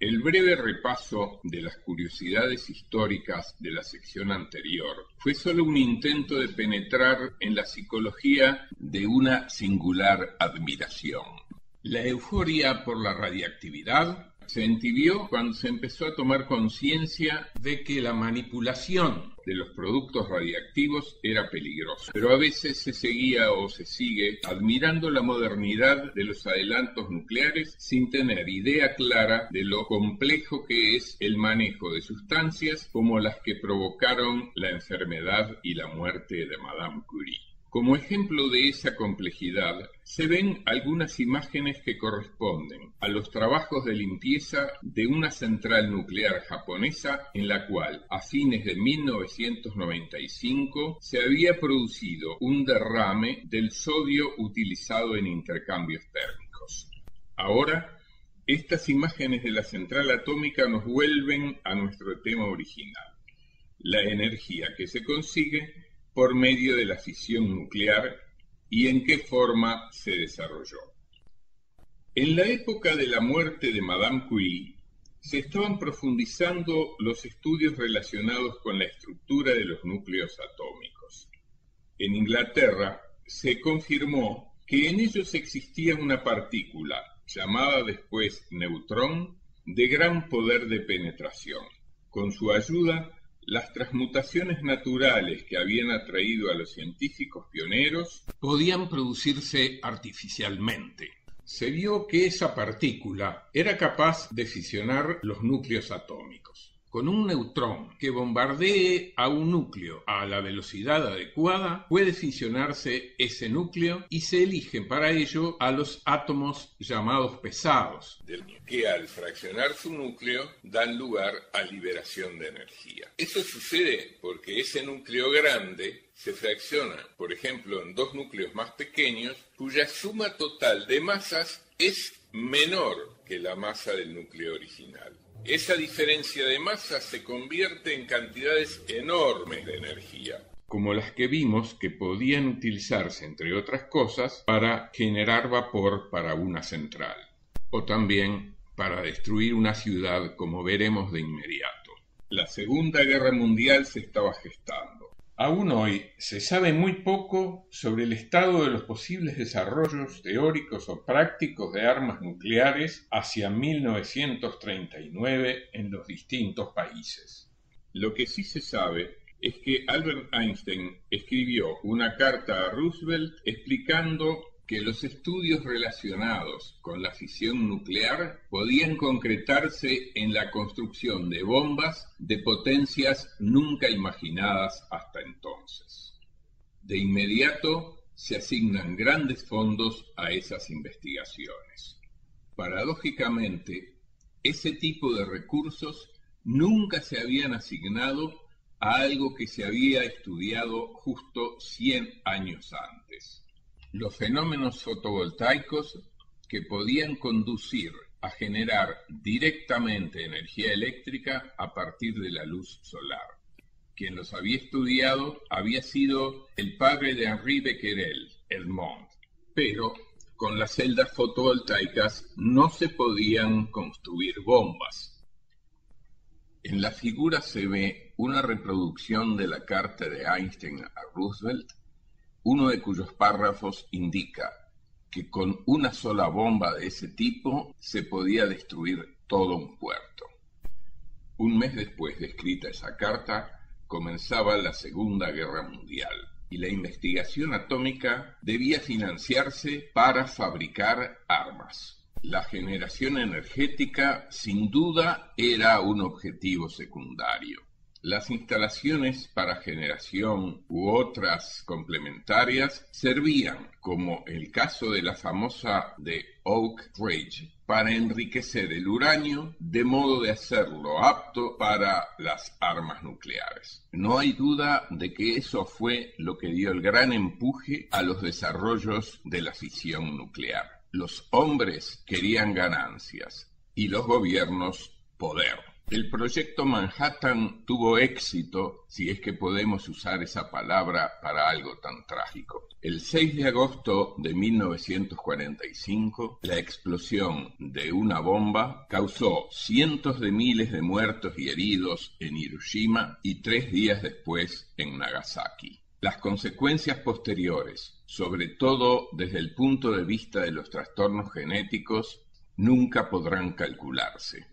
El breve repaso de las curiosidades históricas de la sección anterior fue solo un intento de penetrar en la psicología de una singular admiración. La euforia por la radiactividad se entibió cuando se empezó a tomar conciencia de que la manipulación de los productos radiactivos era peligrosa. Pero a veces se seguía o se sigue admirando la modernidad de los adelantos nucleares sin tener idea clara de lo complejo que es el manejo de sustancias como las que provocaron la enfermedad y la muerte de Madame Curie. Como ejemplo de esa complejidad, se ven algunas imágenes que corresponden a los trabajos de limpieza de una central nuclear japonesa en la cual, a fines de 1995, se había producido un derrame del sodio utilizado en intercambios térmicos. Ahora, estas imágenes de la central atómica nos vuelven a nuestro tema original, la energía que se consigue por medio de la fisión nuclear y en qué forma se desarrolló. En la época de la muerte de Madame Curie, se estaban profundizando los estudios relacionados con la estructura de los núcleos atómicos. En Inglaterra se confirmó que en ellos existía una partícula, llamada después neutrón, de gran poder de penetración. Con su ayuda, las transmutaciones naturales que habían atraído a los científicos pioneros podían producirse artificialmente. Se vio que esa partícula era capaz de fisionar los núcleos atómicos. Con un neutrón que bombardee a un núcleo a la velocidad adecuada, puede fisionarse ese núcleo y se eligen para ello a los átomos llamados pesados, que al fraccionar su núcleo dan lugar a liberación de energía. Eso sucede porque ese núcleo grande se fracciona, por ejemplo, en dos núcleos más pequeños, cuya suma total de masas es menor que la masa del núcleo original. Esa diferencia de masa se convierte en cantidades enormes de energía, como las que vimos que podían utilizarse, entre otras cosas, para generar vapor para una central, o también para destruir una ciudad, como veremos de inmediato. La Segunda Guerra Mundial se estaba gestando. Aún hoy se sabe muy poco sobre el estado de los posibles desarrollos teóricos o prácticos de armas nucleares hacia 1939 en los distintos países. Lo que sí se sabe es que Albert Einstein escribió una carta a Roosevelt explicando que los estudios relacionados con la fisión nuclear podían concretarse en la construcción de bombas de potencias nunca imaginadas hasta entonces. De inmediato se asignan grandes fondos a esas investigaciones. Paradójicamente, ese tipo de recursos nunca se habían asignado a algo que se había estudiado justo 100 años antes. Los fenómenos fotovoltaicos que podían conducir a generar directamente energía eléctrica a partir de la luz solar. Quien los había estudiado había sido el padre de Henri Becquerel, Edmond, pero con las celdas fotovoltaicas no se podían construir bombas. En la figura se ve una reproducción de la carta de Einstein a Roosevelt, uno de cuyos párrafos indica que con una sola bomba de ese tipo se podía destruir todo un puerto. Un mes después de escrita esa carta, comenzaba la Segunda Guerra Mundial y la investigación atómica debía financiarse para fabricar armas. La generación energética, sin duda, era un objetivo secundario. Las instalaciones para generación u otras complementarias servían, como el caso de la famosa de Oak Ridge, para enriquecer el uranio de modo de hacerlo apto para las armas nucleares. No hay duda de que eso fue lo que dio el gran empuje a los desarrollos de la fisión nuclear. Los hombres querían ganancias y los gobiernos poder. El proyecto Manhattan tuvo éxito, si es que podemos usar esa palabra para algo tan trágico. El 6 de agosto de 1945, la explosión de una bomba causó cientos de miles de muertos y heridos en Hiroshima y 3 días después en Nagasaki. Las consecuencias posteriores, sobre todo desde el punto de vista de los trastornos genéticos, nunca podrán calcularse.